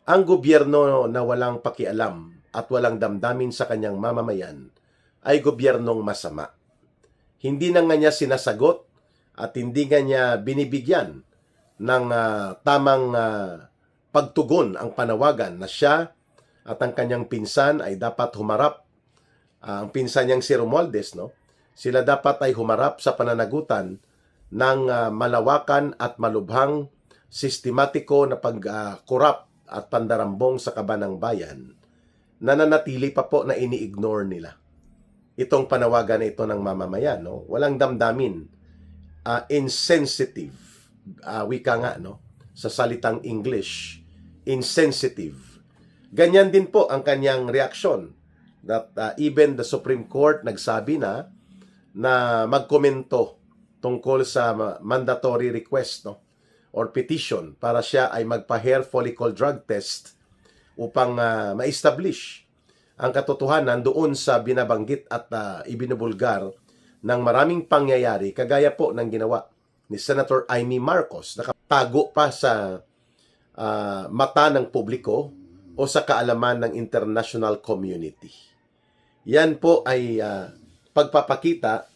Ang gobyerno na walang pakialam at walang damdamin sa kanyang mamamayan ay gobyernong masama. Hindi na nga niya sinasagot at hindi nga niya binibigyan ng tamang pagtugon ang panawagan na siya at ang kanyang pinsan ay dapat humarap. Ang pinsan niyang si Romualdez, no? Sila dapat ay humarap sa pananagutan ng malawakan at malubhang sistematiko na pagkurap at pandarambong sa kabanang bayan na nanatili pa po na ini-ignore nila. Itong panawagan na ito ng mamamayan, no? Walang damdamin, insensitive, wika nga, no? Sa salitang English, insensitive. Ganyan din po ang kanyang reaksyon that even the Supreme Court nagsabi na magkomento tungkol sa mandatory request, no? Or petition para siya ay magpa-hair follicle drug test upang ma-establish ang katotohanan doon sa binabanggit at ibinubulgar ng maraming pangyayari kagaya po ng ginawa ni Senator Amy Marcos, nakatago pa sa mata ng publiko o sa kaalaman ng international community. Yan po ay pagpapakita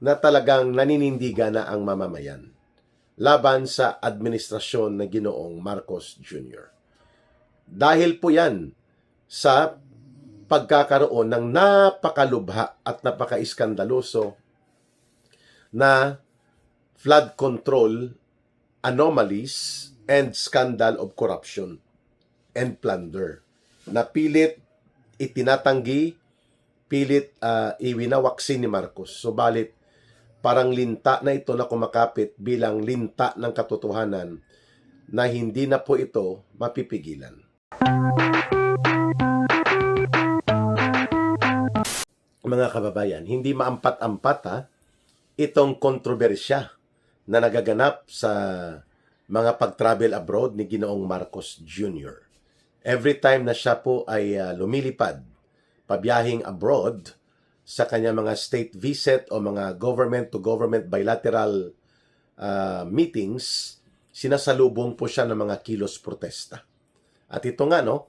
na talagang naninindigan na ang mamamayan laban sa administrasyon na Ginoong Marcos Jr. Dahil po yan sa pagkakaroon ng napakalubha at napaka-iskandaloso na flood control anomalies and scandal of corruption and plunder na pilit itinatanggi, pilit iwinawaksin ni Marcos. Subalit, parang linta na ito na kumakapit bilang linta ng katotohanan na hindi na po ito mapipigilan. Mga kababayan, hindi maampat-ampat itong kontrobersya na nagaganap sa mga pag-travel abroad ni Ginoong Marcos Jr. Every time na siya po ay lumilipad, pabiyahing abroad sa kanya mga state visit o mga government-to-government bilateral meetings, sinasalubong po siya ng mga kilos protesta. At ito nga, no,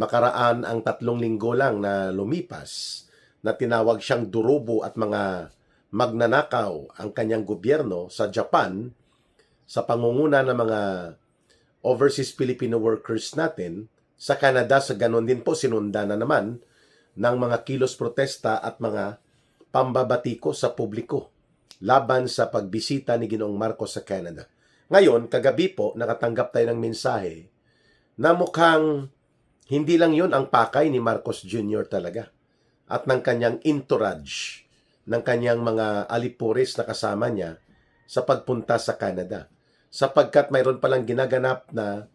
makaraan ang 3 linggo lang na lumipas, na tinawag siyang durubo at mga magnanakaw ang kanyang gobyerno sa Japan sa pangunguna ng mga overseas Filipino workers natin. Sa Canada, sa ganon din po, sinunda na naman ng mga kilos protesta at mga pambabatiko sa publiko laban sa pagbisita ni Ginoong Marcos sa Canada. Ngayon, kagabi po, nakatanggap tayo ng mensahe na mukhang hindi lang yon ang pakay ni Marcos Jr. talaga at ng kanyang entourage, ng kanyang mga alipuris na kasama niya sa pagpunta sa Canada. Sapagkat mayroon palang ginaganap na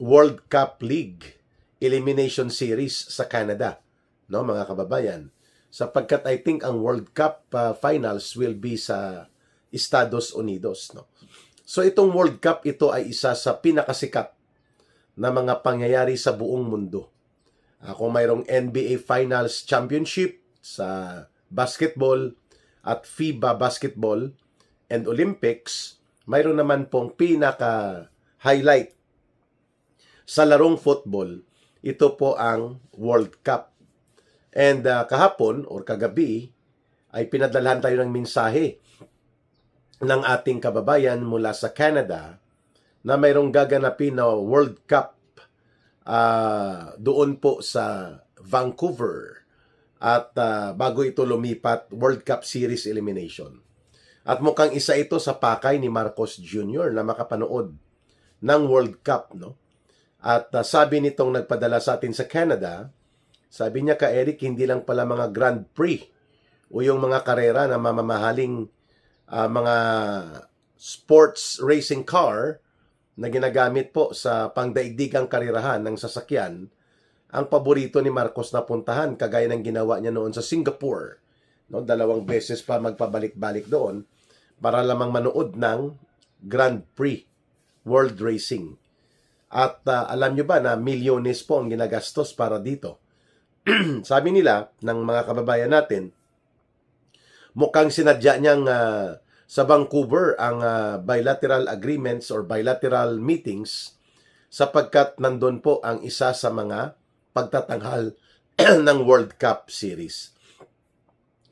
World Cup League Elimination Series sa Canada, no, mga kababayan. Sapagkat I think ang World Cup finals will be sa Estados Unidos, no. So itong World Cup, ito ay isa sa pinakasikat na mga pangyayari sa buong mundo. Kung mayroong NBA Finals Championship sa basketball at FIBA Basketball and Olympics, mayroon naman pong pinaka-highlight sa larong football. Ito po ang World Cup. And kahapon or kagabi ay pinadalhan tayo ng mensahe ng ating kababayan mula sa Canada na mayroong gaganapin na World Cup doon po sa Vancouver at bago ito lumipat, World Cup Series Elimination. At mukhang isa ito sa pakay ni Marcos Jr. na makapanood ng World Cup, no? At sabi nitong nagpadala sa atin sa Canada, sabi niya, ka Eric, hindi lang pala mga Grand Prix o yung mga karera na mamamahaling mga sports racing car na ginagamit po sa pangdaigdigang karirahan ng sasakyan, ang paborito ni Marcos na puntahan, kagaya ng ginawa niya noon sa Singapore. No, 2 beses pa magpabalik-balik doon para lamang manood ng Grand Prix World Racing. At alam nyo ba na milyones po ang ginagastos para dito? Sabi nila ng mga kababayan natin, mukhang sinadya niyang sa Vancouver ang bilateral agreements or bilateral meetings sapagkat nandun po ang isa sa mga pagtatanghal ng World Cup Series.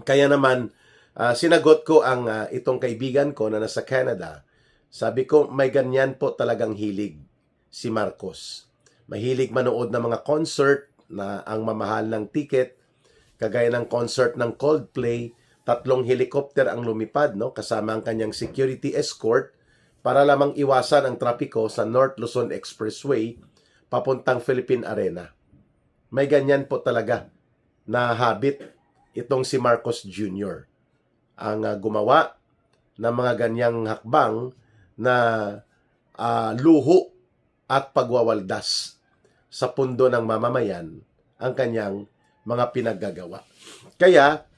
Kaya naman, sinagot ko ang itong kaibigan ko na nasa Canada. Sabi ko, may ganyan po talagang hilig si Marcos. Mahilig manood ng mga concert na ang mamahal ng ticket, kagaya ng concert ng Coldplay, 3 helicopter ang lumipad, no, kasama ang kanyang security escort para lamang iwasan ang trapiko sa North Luzon Expressway papuntang Philippine Arena. May ganyan po talaga na habit itong si Marcos Jr. Ang gumawa ng mga ganyang hakbang na luho at pagwawaldas sa pundo ng mamamayan ang kanyang mga pinaggagawa. Kaya,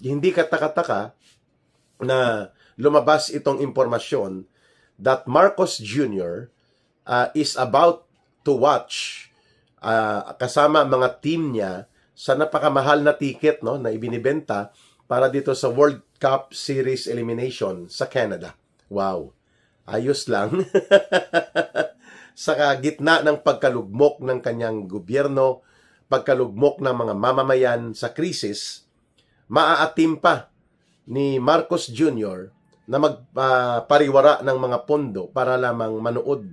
hindi katakataka na lumabas itong impormasyon that Marcos Jr. Is about to watch kasama mga team niya sa napakamahal na ticket, no, na ibinibenta para dito sa World Cup Series elimination sa Canada. Wow, ayos lang. Sa gitna ng pagkalugmok ng kanyang gobyerno, pagkalugmok ng mga mamamayan sa krisis, maaatim pa ni Marcos Jr. na magpariwara ng mga pondo para lamang manood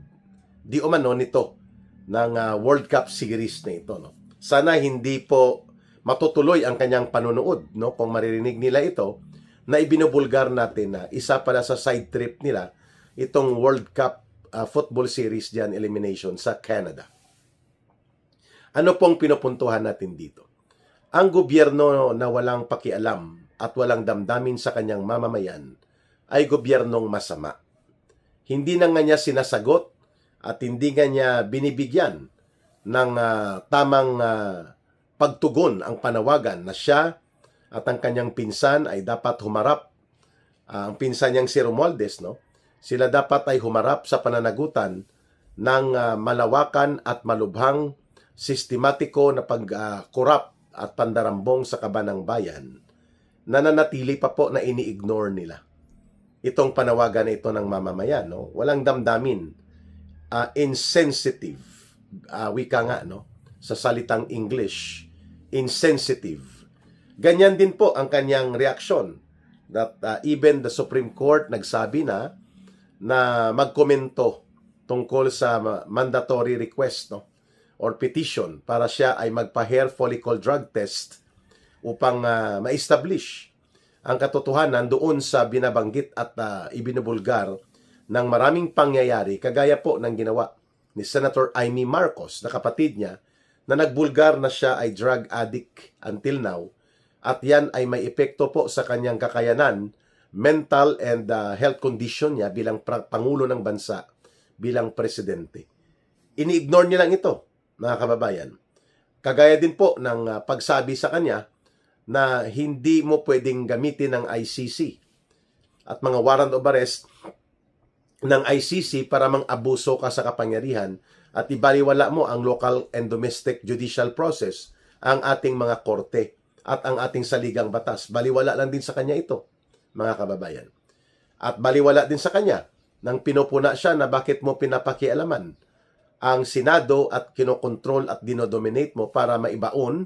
di umano nito ng World Cup Series na ito, no? Sana hindi po matutuloy ang kanyang panunood, no? Kung maririnig nila ito, na ibinubulgar natin na isa pala sa side trip nila itong World Cup Football Series diyan elimination sa Canada. Ano pong pinupuntuhan natin dito? Ang gobyerno na walang pakialam at walang damdamin sa kanyang mamamayan ay gobyernong masama. Hindi na nga niya sinasagot at hindi nga niya binibigyan ng tamang pagtugon ang panawagan na siya at ang kanyang pinsan ay dapat humarap. Ang pinsan niyang si Romualdez, no? Sila dapat ay humarap sa pananagutan ng malawakan at malubhang sistematiko na pagkurap at pandarambong sa kabanang bayan na nanatili pa po na ini-ignore nila. Itong panawagan na ito ng mamamayan, no? Walang damdamin, insensitive, wika nga, no? Sa salitang English, insensitive. Ganyan din po ang kanyang reaksyon that even the Supreme Court nagsabi na magkomento tungkol sa mandatory request, no, or petition para siya ay magpa-hair follicle drug test upang ma-establish ang katotohanan doon sa binabanggit at ibinubulgar ng maraming pangyayari kagaya po ng ginawa ni Senator Amy Marcos na kapatid niya na nagbulgar na siya ay drug addict until now at yan ay may epekto po sa kanyang kakayanan, mental and health condition niya bilang pangulo ng bansa, bilang presidente. Ini-ignore niya lang ito, mga kababayan. Kagaya din po ng pagsabi sa kanya na hindi mo pwedeng gamitin ng ICC at mga warrant of arrest ng ICC para mang-abuso ka sa kapangyarihan at ibaliwala mo ang local and domestic judicial process, ang ating mga korte at ang ating saligang batas. Baliwala lang din sa kanya ito, mga kababayan. At baliwala din sa kanya nang pinupuna siya na bakit mo pinapakialaman ang Senado at kinokontrol at dinodominate mo para maibaon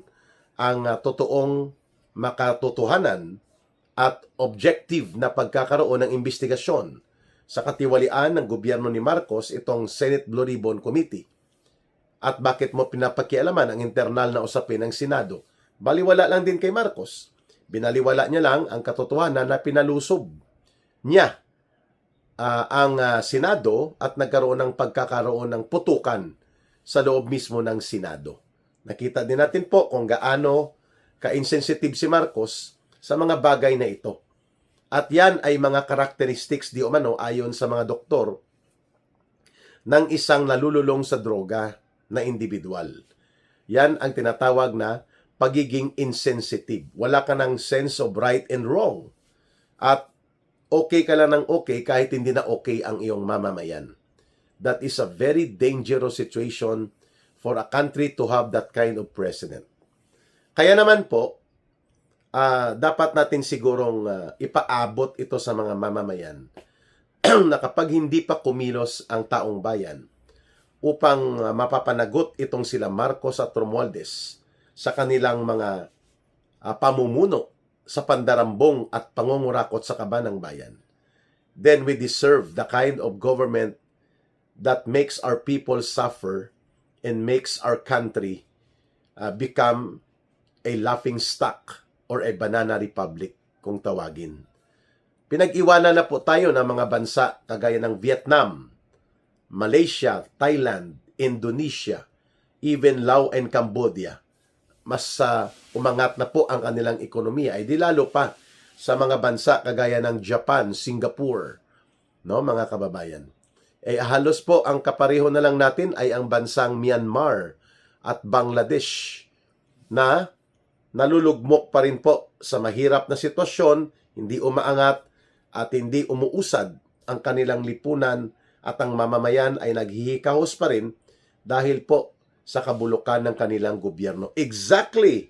ang totoong makatotohanan at objective na pagkakaroon ng investigasyon sa katiwalian ng gobyerno ni Marcos, itong Senate Blue Ribbon Committee. At bakit mo pinapakialaman ang internal na usapin ng Senado? Baliwala lang din kay Marcos. Binaliwala niya lang ang katotohanan na pinalusob niya ang Senado at nagkaroon ng pagkakaroon ng putukan sa loob mismo ng Senado. Nakita din natin po kung gaano ka-insensitive si Marcos sa mga bagay na ito. At yan ay mga characteristics di umano ayon sa mga doktor ng isang nalululong sa droga na individual. Yan ang tinatawag na pagiging insensitive. Wala ka ng sense of right and wrong. At okay ka lang ng okay kahit hindi na okay ang iyong mamamayan. That is a very dangerous situation for a country to have that kind of president. Kaya naman po, dapat natin sigurong ipaabot ito sa mga mamamayan na kapag hindi pa kumilos ang taong bayan upang mapapanagot itong sila Marcos at Romualdez sa kanilang mga pamumuno sa pandarambong at pangungurakot sa kaban ng bayan, then we deserve the kind of government that makes our people suffer and makes our country become a laughing stock or a banana republic kung tawagin. Pinag-iwanan na po tayo ng mga bansa kagaya ng Vietnam, Malaysia, Thailand, Indonesia, even Laos and Cambodia. Mas umangat na po ang kanilang ekonomiya. Ay di lalo pa sa mga bansa kagaya ng Japan, Singapore, no, mga kababayan. Halos po ang kapareho na lang natin ay ang bansang Myanmar at Bangladesh na nalulugmok pa rin po sa mahirap na sitwasyon, hindi umaangat at hindi umuusad ang kanilang lipunan at ang mamamayan ay naghihikahos pa rin dahil po sa kabulukan ng kanilang gobyerno. Exactly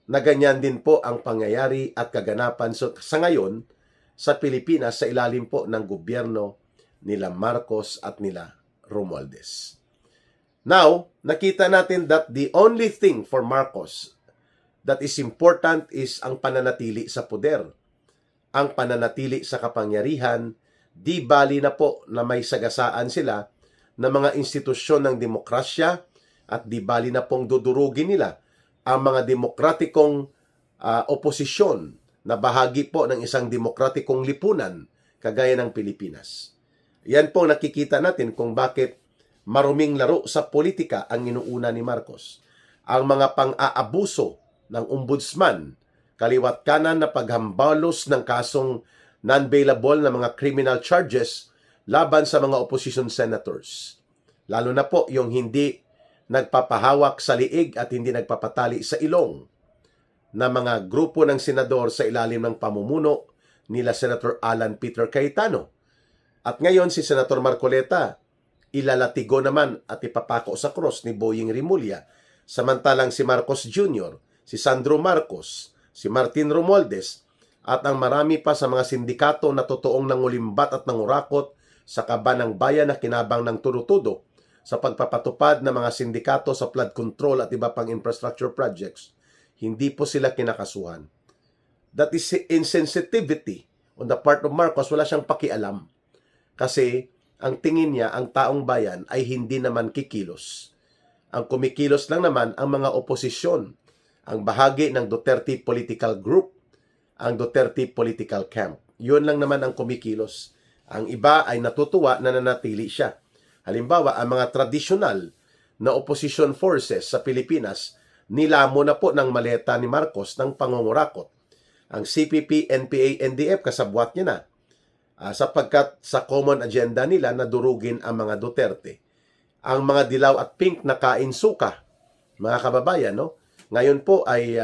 na ganyan din po ang pangyayari at kaganapan sa ngayon sa Pilipinas sa ilalim po ng gobyerno nila Marcos at nila Romualdez. Now, nakita natin that the only thing for Marcos that is important is ang pananatili sa poder. Ang pananatili sa kapangyarihan, di bali na po na may sagasaan sila ng mga institusyon ng demokrasya at di bali na pong dudurugin nila ang mga demokratikong oposisyon na bahagi po ng isang demokratikong lipunan kagaya ng Pilipinas. Yan po nakikita natin kung bakit maruming laro sa politika ang inuuna ni Marcos. Ang mga pang-aabuso ng ombudsman, kaliwat kanan na paghambalos ng kasong non-bailable na mga criminal charges laban sa mga opposition senators. Lalo na po yung hindi nagpapahawak sa liig at hindi nagpapatali sa ilong na mga grupo ng senador sa ilalim ng pamumuno nila Senator Alan Peter Cayetano. At ngayon si Senator Marcoleta, ilalatigo naman at ipapako sa cross ni Boying Rimulya. Samantalang si Marcos Jr., si Sandro Marcos, si Martin Romualdez, at ang marami pa sa mga sindikato na totoong nangulimbat at nangurakot sa kaban ng bayan na kinabang ng turutudo sa pagpapatupad ng mga sindikato sa flood control at iba pang infrastructure projects, hindi po sila kinakasuhan. That is insensitivity on the part of Marcos. Wala siyang pakialam. Kasi ang tingin niya, ang taong bayan ay hindi naman kikilos. Ang kumikilos lang naman ang mga oposisyon, ang bahagi ng Duterte political group, ang Duterte political camp. Yun lang naman ang kumikilos. Ang iba ay natutuwa na nanatili siya. Halimbawa, ang mga tradisyonal na opposition forces sa Pilipinas, nilamo na po ng maleta ni Marcos ng pangungurakot. Ang CPP, NPA, NDF, kasabwat niya na. Sapagkat sa common agenda nila na durugin ang mga Duterte. Ang mga dilaw at pink na kainsuka, mga kababayan, no? Ngayon po ay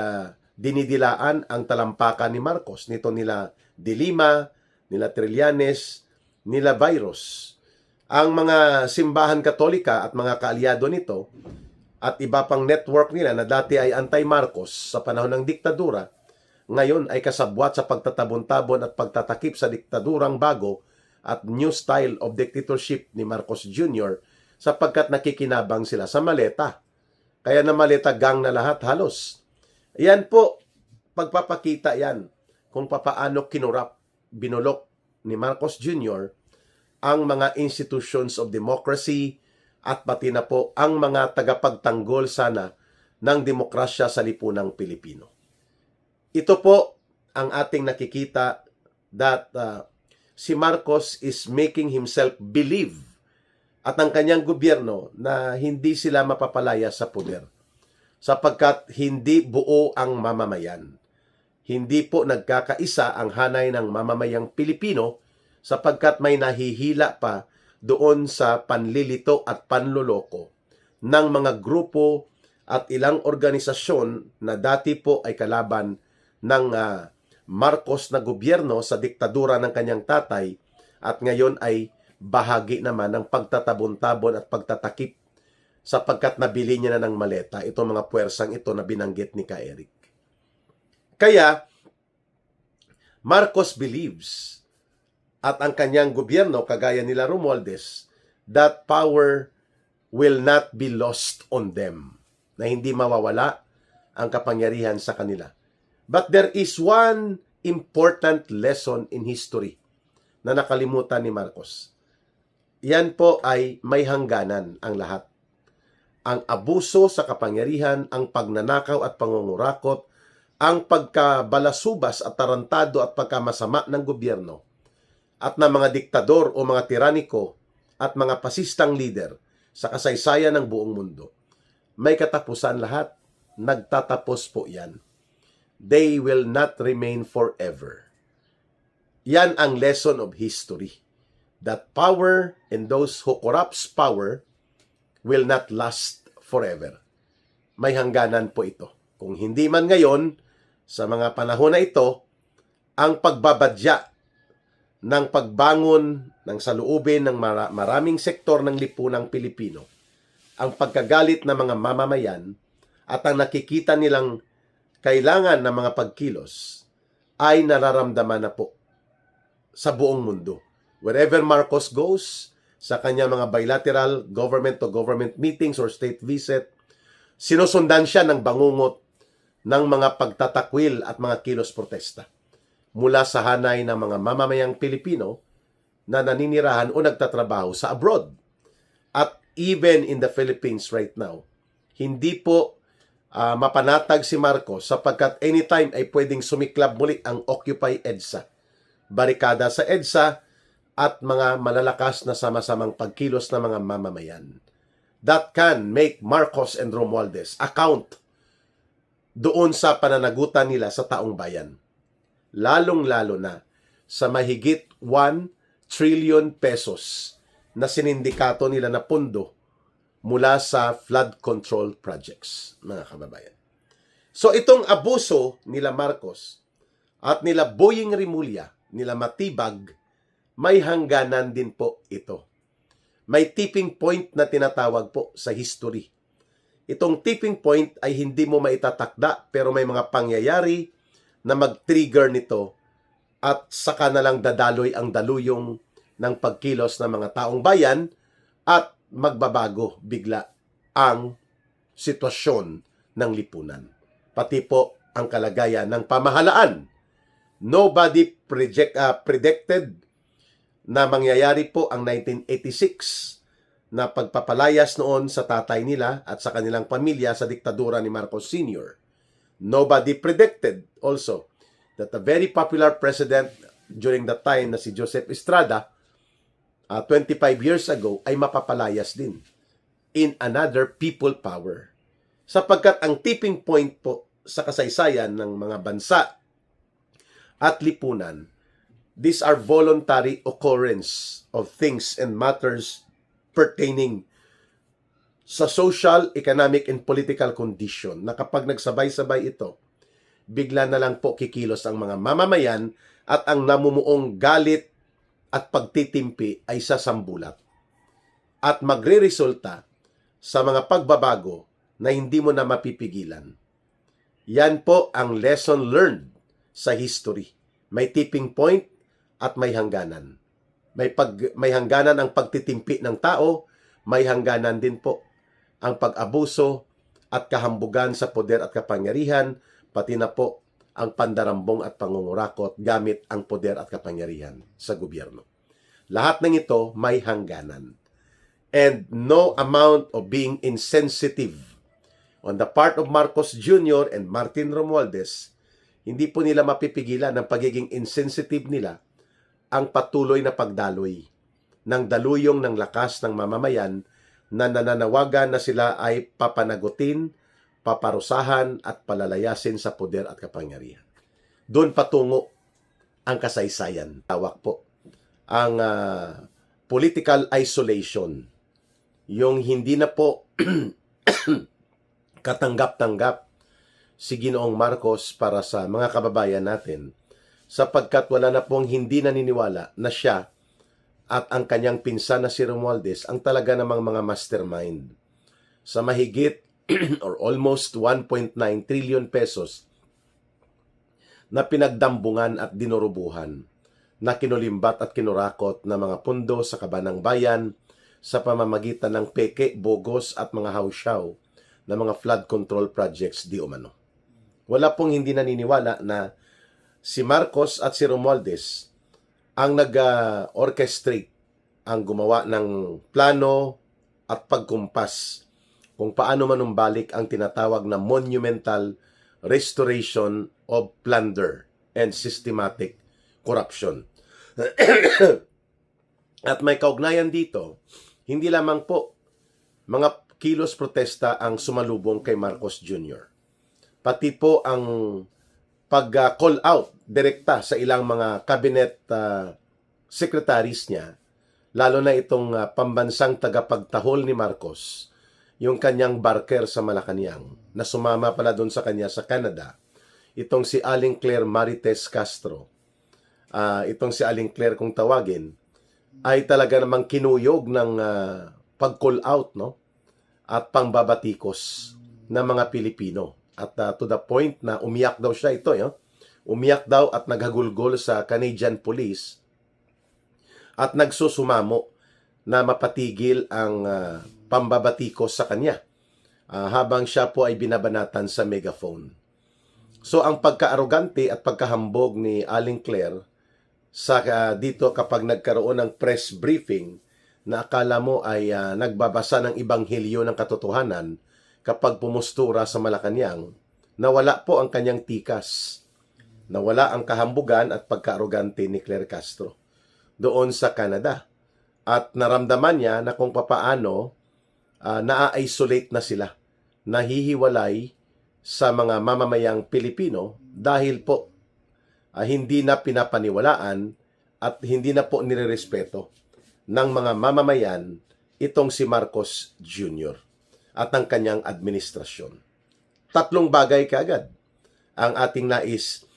dinidilaan ang talampakan ni Marcos. Nito nila Dilima, nila Trillanes, nila Virus. Ang mga simbahan katolika at mga kaalyado nito at iba pang network nila na dati ay anti-Marcos sa panahon ng diktadura, ngayon ay kasabwat sa pagtatabon-tabon at pagtatakip sa diktadurang bago at new style of dictatorship ni Marcos Jr. sapagkat nakikinabang sila sa maleta. Kaya na maleta gang na lahat halos. Yan po, pagpapakita yan kung papaano kinurap, binulok ni Marcos Jr. ang mga institutions of democracy at pati na po ang mga tagapagtanggol sana ng demokrasya sa lipunang Pilipino. Ito po ang ating nakikita that si Marcos is making himself believe at ang kanyang gobyerno na hindi sila mapapalaya sa poder sapagkat hindi buo ang mamamayan. Hindi po nagkakaisa ang hanay ng mamamayang Pilipino sapagkat may nahihila pa doon sa panlilito at panloloko ng mga grupo at ilang organisasyon na dati po ay kalaban ng Marcos na gobyerno sa diktadura ng kanyang tatay at ngayon ay bahagi naman ng pagtatabon-tabon at pagtatakip sapagkat nabili niya na ng maleta itong mga puwersang ito na binanggit ni Ka Eric. Kaya, Marcos believes at ang kanyang gobyerno, kagaya nila Romualdez, that power will not be lost on them. Na hindi mawawala ang kapangyarihan sa kanila. But there is one important lesson in history na nakalimutan ni Marcos. Yan po ay may hangganan ang lahat. Ang abuso sa kapangyarihan, ang pagnanakaw at pangungurakot, ang pagkabalasubas at tarantado at pagkamasama ng gobyerno at ng mga diktador o mga tiraniko at mga pasistang leader sa kasaysayan ng buong mundo. May katapusan lahat. Nagtatapos po yan. They will not remain forever. Yan ang lesson of history. That power and those who corrupts power will not last forever. May hangganan po ito. Kung hindi man ngayon, sa mga panahon na ito, ang pagbabadya ng pagbangon ng saluubin ng maraming sektor ng lipunang Pilipino, ang pagkagalit ng mga mamamayan, at ang nakikita nilang kailangan ng mga pagkilos ay nararamdaman na po sa buong mundo. Wherever Marcos goes, sa kanya mga bilateral government-to-government meetings or state visit, sinusundan siya ng bangungot ng mga pagtatakwil at mga kilos protesta mula sa hanay ng mga mamamayang Pilipino na naninirahan o nagtatrabaho sa abroad. At even in the Philippines right now, hindi po mapanatag si Marcos sapagkat anytime ay pwedeng sumiklab muli ang Occupy EDSA. Barikada sa EDSA at mga malalakas na sama-samang pagkilos ng mga mamamayan. That can make Marcos and Romualdez account doon sa pananagutan nila sa taong bayan. Lalong-lalo na sa mahigit 1 trillion pesos na sinindikato nila na pondo mula sa flood control projects, mga kababayan. So itong abuso nila Marcos at nila Boying Rimulya, nila Matibag, may hangganan din po ito. May tipping point na tinatawag po sa history. Itong tipping point ay hindi mo maitatakda pero may mga pangyayari na mag-trigger nito at saka na lang dadaloy ang daluyong ng pagkilos ng mga taong bayan at magbabago bigla ang sitwasyon ng lipunan. Pati po ang kalagayan ng pamahalaan. Nobody predicted na mangyayari po ang 1986 na pagpapalayas noon sa tatay nila at sa kanilang pamilya sa diktadura ni Marcos Sr. Nobody predicted also that a very popular president during that time na si Joseph Estrada 25 years ago ay mapapalayas din in another people power. Sapagkat ang tipping point po sa kasaysayan ng mga bansa at lipunan, these are voluntary occurrence of things and matters pertaining sa social, economic, and political condition na kapag nagsabay-sabay ito, bigla na lang po kikilos ang mga mamamayan at ang namumuong galit at pagtitimpi ay sasambulat at magre-resulta sa mga pagbabago na hindi mo na mapipigilan. Yan po ang lesson learned sa history. May tipping point at may hangganan. May hangganan ang pagtitimpi ng tao, may hangganan din po ang pag-abuso at kahambugan sa poder at kapangyarihan, pati na po ang pandarambong at pangungurakot gamit ang poder at kapangyarihan sa gobyerno. Lahat ng ito may hangganan. And no amount of being insensitive on the part of Marcos Jr. and Martin Romualdez, hindi po nila mapipigilan ng pagiging insensitive nila ang patuloy na pagdaloy ng daluyong ng lakas ng mamamayan na nananawagan na sila ay papanagutin, paparusahan at palalayasin sa poder at kapangyarihan. Doon patungo ang kasaysayan. Tawag po ang political isolation. Yung hindi na po katanggap-tanggap si Ginoong Marcos para sa mga kababayan natin sapagkat wala na pong hindi naniniwala na siya at ang kanyang pinsan na si Romualdez ang talaga namang mga mastermind sa mahigit or almost 1.9 trillion pesos na pinagdambungan at dinurubuhan na kinulimbat at kinurakot na mga pundo sa kabanang bayan sa pamamagitan ng peke, bogos at mga hausyaw na mga flood control projects di umano. Wala pong hindi naniniwala na si Marcos at si Romualdez ang nag-orchestrate, ang gumawa ng plano at pagkumpas kung paano manumbalik ang tinatawag na monumental restoration of plunder and systematic corruption. At may kaugnayan dito, hindi lamang po mga kilos protesta ang sumalubong kay Marcos Jr. Pati po ang pag-call out direkta sa ilang mga cabinet secretaries niya, lalo na itong pambansang tagapagtahol ni Marcos, yung kanyang barker sa Malacanang, na sumama pala doon sa kanya sa Canada, itong si Aling Claire Marites Castro, itong si Aling Claire kung tawagin, ay talaga namang kinuyog ng pag-call out, no? At pangbabatikos ng mga Pilipino. At to the point na umiyak daw siya ito, umiyak daw at naghagulgol sa Canadian Police at nagsusumamo na mapatigil ang pambabatikos sa kanya habang siya po ay binabanatan sa megaphone. So ang pagka-arogante at pagkahambog ni Aling Claire sa dito kapag nagkaroon ng press briefing na akala mo ay nagbabasa ng ibanghilyo ng katotohanan kapag pumustura sa Malacanang, nawala po ang kanyang tikas. Nawala ang kahambugan at pagka-arogante ni Claire Castro doon sa Canada. At naramdaman niya na kung papaano na-isolate na sila, nahihiwalay sa mga mamamayang Pilipino dahil po hindi na pinapaniwalaan at hindi na po nirerespeto ng mga mamamayan itong si Marcos Jr. at ang kanyang administrasyon. Tatlong bagay kaagad ang ating nais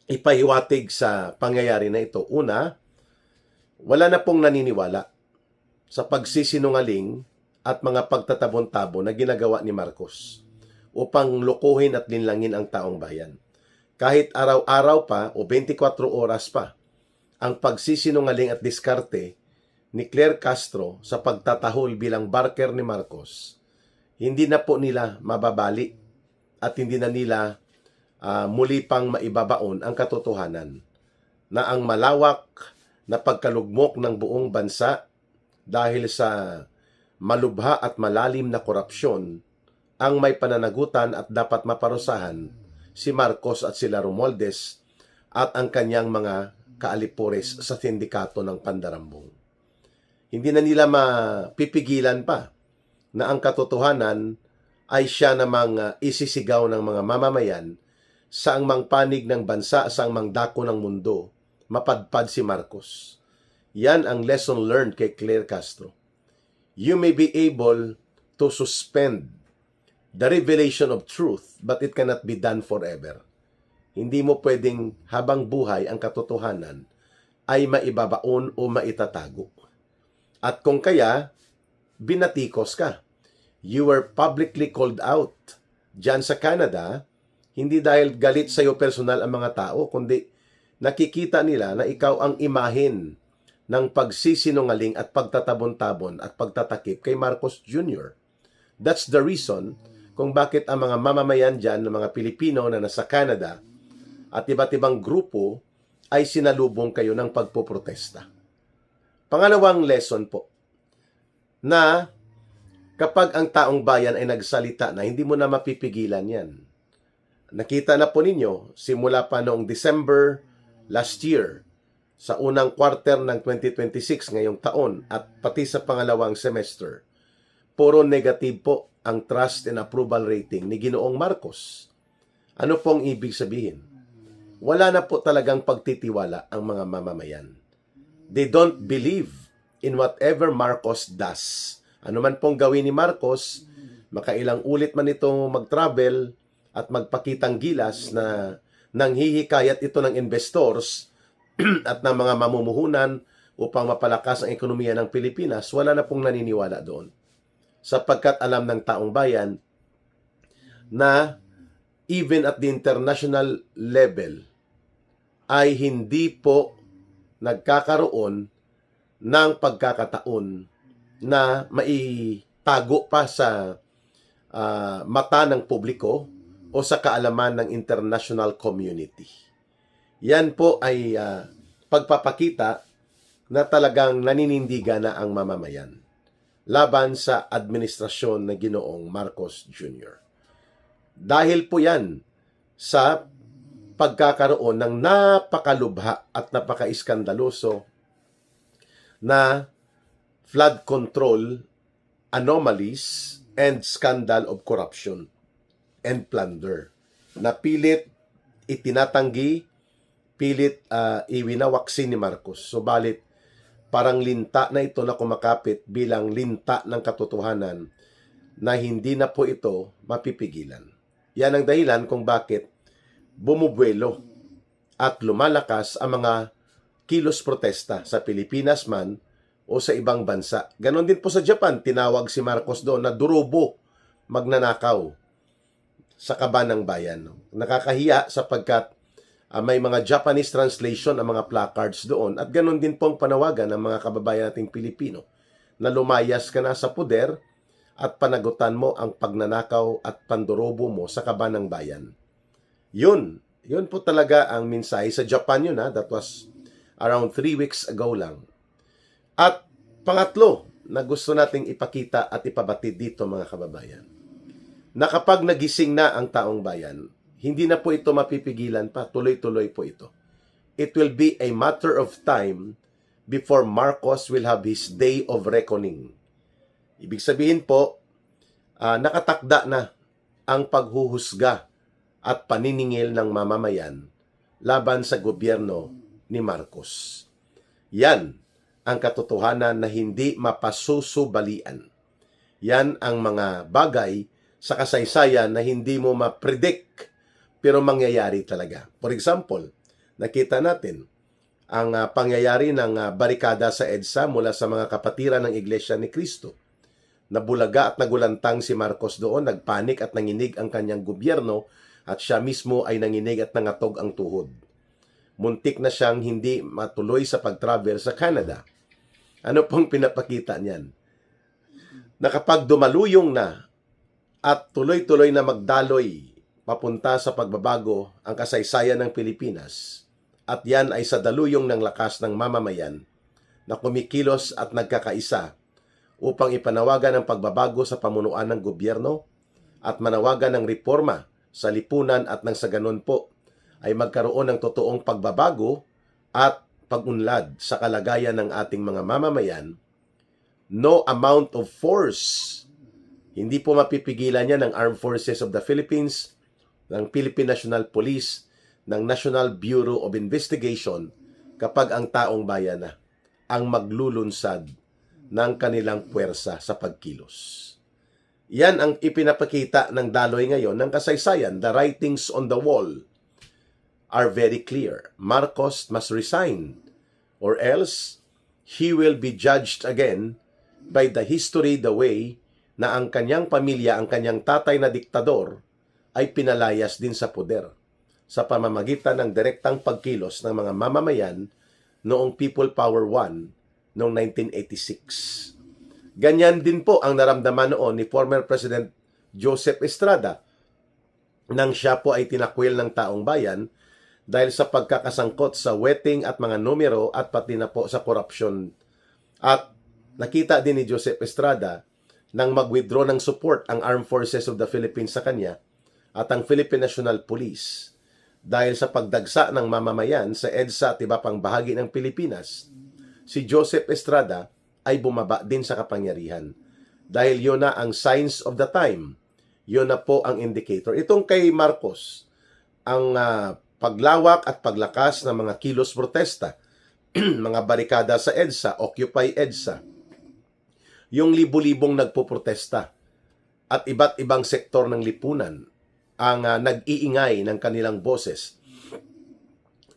ipahiwatig sa pangyayari na ito. Una, wala na pong naniniwala sa pagsisinungaling at mga pagtatabon-tabo na ginagawa ni Marcos upang lokohin at linlangin ang taong bayan. Kahit araw-araw pa o 24 oras pa, ang pagsisinungaling at diskarte ni Claire Castro sa pagtatahol bilang barker ni Marcos, hindi na po nila mababali at hindi na nila muli pang maibabaon ang katotohanan na ang malawak na pagkalugmok ng buong bansa dahil sa malubha at malalim na korupsyon ang may pananagutan at dapat maparusahan si Marcos at sila Romualdez at ang kanyang mga kaalipores sa sindikato ng Pandarambong. Hindi na nila mapipigilan pa na ang katotohanan ay siya namang isisigaw ng mga mamamayan sa ang panig ng bansa, sa ang dako ng mundo, mapadpad si Marcos. Yan ang lesson learned kay Claire Castro. You may be able to suspend the revelation of truth, but it cannot be done forever. Hindi mo pwedeng habang buhay ang katotohanan ay maibabaon o maitatago. At kung kaya, binatikos ka. You were publicly called out dyan sa Canada, hindi dahil galit sa iyo personal ang mga tao, kundi nakikita nila na ikaw ang imahin ng pagsisinungaling at pagtatabon-tabon at pagtatakip kay Marcos Jr. That's the reason kung bakit ang mga mamamayan dyan ng mga Pilipino na nasa Canada at iba't ibang grupo ay sinalubong kayo ng pagpoprotesta. Pangalawang lesson po, na kapag ang taong bayan ay nagsalita na, hindi mo na mapipigilan yan. Nakita na po ninyo, simula pa noong December last year, sa unang quarter ng 2026 ngayong taon at pati sa pangalawang semester, puro negative po ang trust and approval rating ni Ginoong Marcos. Ano pong ibig sabihin? Wala na po talagang pagtitiwala ang mga mamamayan. They don't believe in whatever Marcos does. Ano man pong gawin ni Marcos, makailang ulit man ito mag-travel at magpakitang gilas na nanghihikayat ito ng investors at ng mga mamumuhunan upang mapalakas ang ekonomiya ng Pilipinas, wala na pong naniniwala doon. Sapagkat alam ng taong bayan na even at the international level ay hindi po nagkakaroon ng pagkakataon na maitago pa sa mata ng publiko o sa kaalaman ng international community. Yan po ay pagpapakita na talagang naninindigan na ang mamamayan laban sa administrasyon na Ginoong Marcos Jr. Dahil po yan sa pagkakaroon ng napakalubha at napaka-iskandaloso na flood control anomalies and scandal of corruption and plunder na pilit itinatanggi, pilit iwinawaksin ni Marcos. Subalit, parang linta na ito na kumakapit bilang linta ng katotohanan na hindi na po ito mapipigilan. Yan ang dahilan kung bakit bumubuelo at lumalakas ang mga kilos protesta sa Pilipinas man o sa ibang bansa. Ganon din po sa Japan, tinawag si Marcos doon na durubo, magnanakaw sa kaban ng bayan. Nakakahiya sapagkat may mga Japanese translation ang mga placards doon at ganon din pong panawagan ng mga kababayan nating Pilipino na lumayas ka na sa poder at panagutan mo ang pagnanakaw at pandurobo mo sa kaban ng bayan. Yun po talaga ang mensahe sa Japan yun that was around 3 weeks ago lang. At pangatlo na gusto nating ipakita at ipabatid dito mga kababayan, na kapag nagising na ang taong bayan, hindi na po ito mapipigilan pa, tuloy-tuloy po ito. It will be a matter of time before Marcos will have his day of reckoning. Ibig sabihin po, nakatakda na ang paghuhusga at paniningil ng mamamayan laban sa gobyerno ni Marcos. Yan ang katotohanan na hindi mapasusubalian. Yan ang mga bagay sa kasaysayan na hindi mo ma-predict pero mangyayari talaga. For example, nakita natin ang pangyayari ng barikada sa EDSA mula sa mga kapatiran ng Iglesia ni Cristo. Nabulaga at nagulantang si Marcos doon, nagpanik at nanginig ang kanyang gobyerno at siya mismo ay nanginig at nangatog ang tuhod. Muntik na siyang hindi matuloy sa pag-travel sa Canada. Ano pong pinapakita niyan? Na kapag dumaluyong na at tuloy-tuloy na magdaloy papunta sa pagbabago ang kasaysayan ng Pilipinas, at yan ay sa daluyong ng lakas ng mamamayan na kumikilos at nagkakaisa upang ipanawagan ang pagbabago sa pamunuan ng gobyerno at manawagan ng reforma sa lipunan at nang sa ganun po ay magkaroon ng totoong pagbabago at pag-unlad sa kalagayan ng ating mga mamamayan. No amount of force, hindi po mapipigilan yan ng Armed Forces of the Philippines, ng Philippine National Police, ng National Bureau of Investigation kapag ang taong bayan na ang maglulunsad ng kanilang puwersa sa pagkilos. Yan ang ipinapakita ng daloy ngayon ng kasaysayan. The writings on the wall are very clear. Marcos must resign or else he will be judged again by the history the way na ang kanyang pamilya, ang kanyang tatay na diktador ay pinalayas din sa poder sa pamamagitan ng direktang pagkilos ng mga mamamayan noong People Power 1 noong 1986. Ganyan din po ang naramdaman noon ni former President Joseph Estrada nang siya po ay tinakwil ng taong bayan dahil sa pagkakasangkot sa wetting at mga numero at pati na po sa korupsyon. At nakita din ni Joseph Estrada nang mag-withdraw ng support ang Armed Forces of the Philippines sa kanya at ang Philippine National Police dahil sa pagdagsa ng mamamayan sa EDSA at iba pang bahagi ng Pilipinas, si Joseph Estrada ay bumaba din sa kapangyarihan. Dahil yun na ang signs of the time. Yun na po ang indicator. Itong kay Marcos, ang paglawak at paglakas ng mga kilos protesta, mga barikada sa EDSA, Occupy EDSA, yung libu-libong nagpoprotesta at iba't ibang sektor ng lipunan ang nag-iingay ng kanilang boses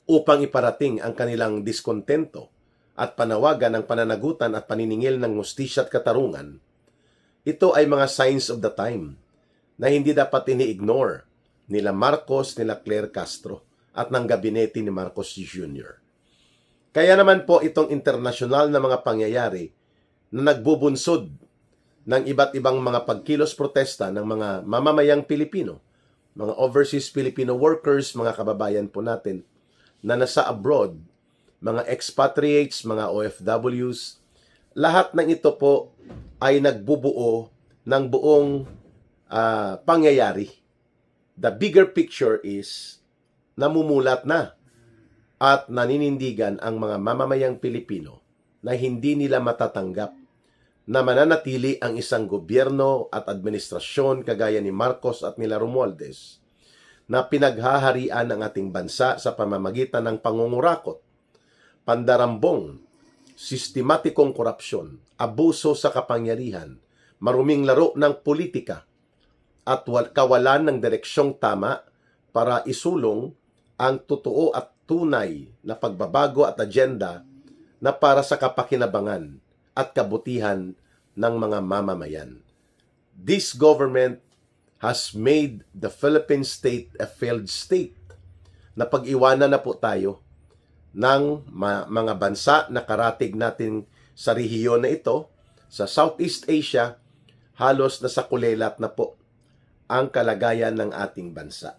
upang iparating ang kanilang diskontento at panawagan ng pananagutan at paniningil ng hustisya at katarungan. Ito ay mga signs of the time na hindi dapat ini-ignore nila Marcos, nila Claire Castro at ng gabinete ni Marcos Jr. Kaya naman po itong internasyonal na mga pangyayari na nagbubunsod ng iba't ibang mga pagkilos protesta ng mga mamamayang Pilipino, mga overseas Filipino workers, mga kababayan po natin na nasa abroad, mga expatriates, mga OFWs, lahat ng ito po ay nagbubuo ng buong pangyayari. The bigger picture is namumulat na at naninindigan ang mga mamamayang Pilipino na hindi nila matatanggap na mananatili ang isang gobyerno at administrasyon kagaya ni Marcos at nila Romualdez na pinaghaharian ng ating bansa sa pamamagitan ng pangungurakot, pandarambong, sistematikong korupsyon, abuso sa kapangyarihan, maruming laro ng politika, at kawalan ng direksyong tama para isulong ang totoo at tunay na pagbabago at agenda na para sa kapakinabangan at kabutihan ng mga mamamayan. This government has made the Philippine state a failed state. Napag-iwanan na po tayo ng mga bansa na karatig natin sa rehiyon na ito, sa Southeast Asia, halos nasa kulelat na po ang kalagayan ng ating bansa.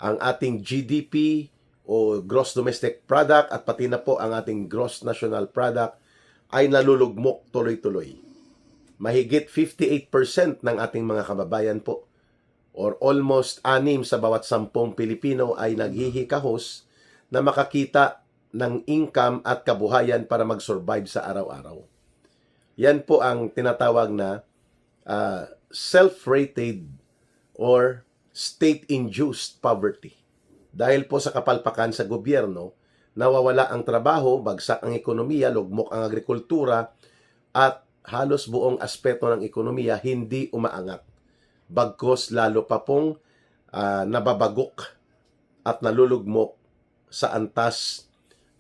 Ang ating GDP o Gross Domestic Product at pati na po ang ating Gross National Product ay nalulugmok tuloy-tuloy. Mahigit 58% ng ating mga kababayan po or almost 6 sa bawat 10 Pilipino ay naghihikahos na makakita ng income at kabuhayan para mag-survive sa araw-araw. Yan po ang tinatawag na self-rated or state-induced poverty. Dahil po sa kapalpakan sa gobyerno, nawawala ang trabaho, bagsak ang ekonomiya, lugmok ang agrikultura, at halos buong aspeto ng ekonomiya hindi umaangat. Bagkos lalo pa pong nababagok at nalulugmok sa antas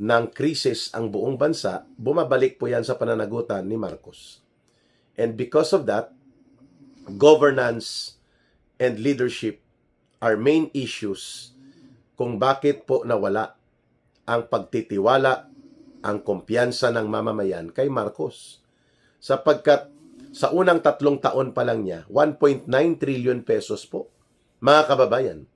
ng krisis ang buong bansa, bumabalik po yan sa pananagutan ni Marcos. And because of that, governance and leadership are main issues kung bakit po nawala ang pagtitiwala, ang kumpiyansa ng mamamayan kay Marcos. Sapagkat sa unang 3 taon pa lang niya, 1.9 trillion pesos po, mga kababayan,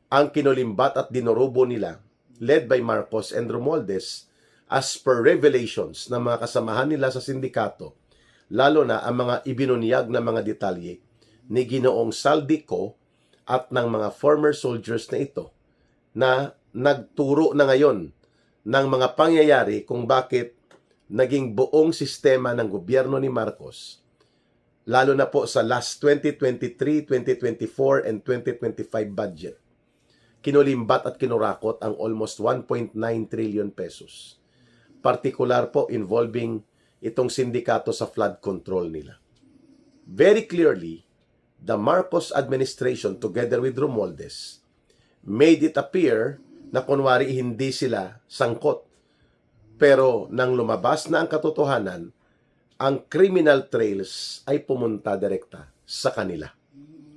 ang kinulimbat at dinurubo nila, led by Marcos and Romualdez, as per revelations ng mga kasamahan nila sa sindikato, lalo na ang mga ibinunyag na mga detalye ni Ginoong Saldico at ng mga former soldiers na ito na nagturo na ngayon ng mga pangyayari kung bakit naging buong sistema ng gobyerno ni Marcos, lalo na po sa last 2023, 2024, and 2025 budget, kinulimbat at kinurakot ang almost 1.9 trillion pesos. Partikular po involving itong sindikato sa flood control nila. Very clearly, the Marcos administration together with Romualdez made it appear na kunwari hindi sila sangkot. Pero nang lumabas na ang katotohanan, ang criminal trails ay pumunta direkta sa kanila.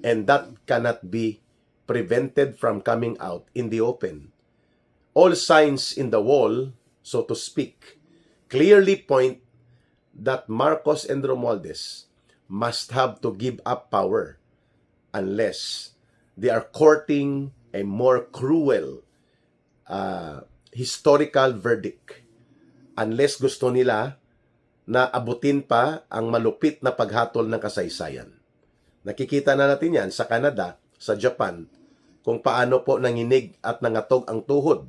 And that cannot be prevented from coming out in the open. All signs in the wall, so to speak, clearly point that Marcos and Romualdez must have to give up power unless they are courting a more cruel historical verdict. Unless gusto nila na abutin pa ang malupit na paghatol ng kasaysayan. Nakikita na natin yan sa Canada, sa Japan, kung paano po nanginig at nangatog ang tuhod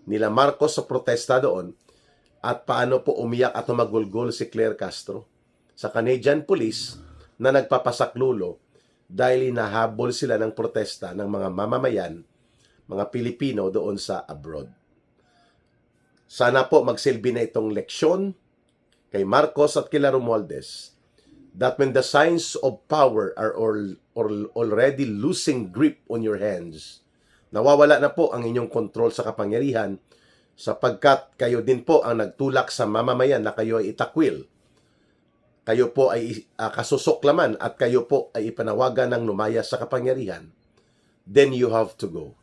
nila Marcos sa protesta doon at paano po umiyak at humagulgol si Claire Castro sa Canadian Police na nagpapasaklulo dahil hinahabol sila ng protesta ng mga mamamayan, mga Pilipino doon sa abroad. Sana po magsilbi na itong leksyon kay Marcos at kila Romualdez that when the signs of power are already losing grip on your hands, nawawala na po ang inyong kontrol sa kapangyarihan sapagkat kayo din po ang nagtulak sa mamamayan na kayo ay itakwil. Kayo po ay kasusuklaman at kayo po ay ipanawagan ng lumaya sa kapangyarihan. Then you have to go.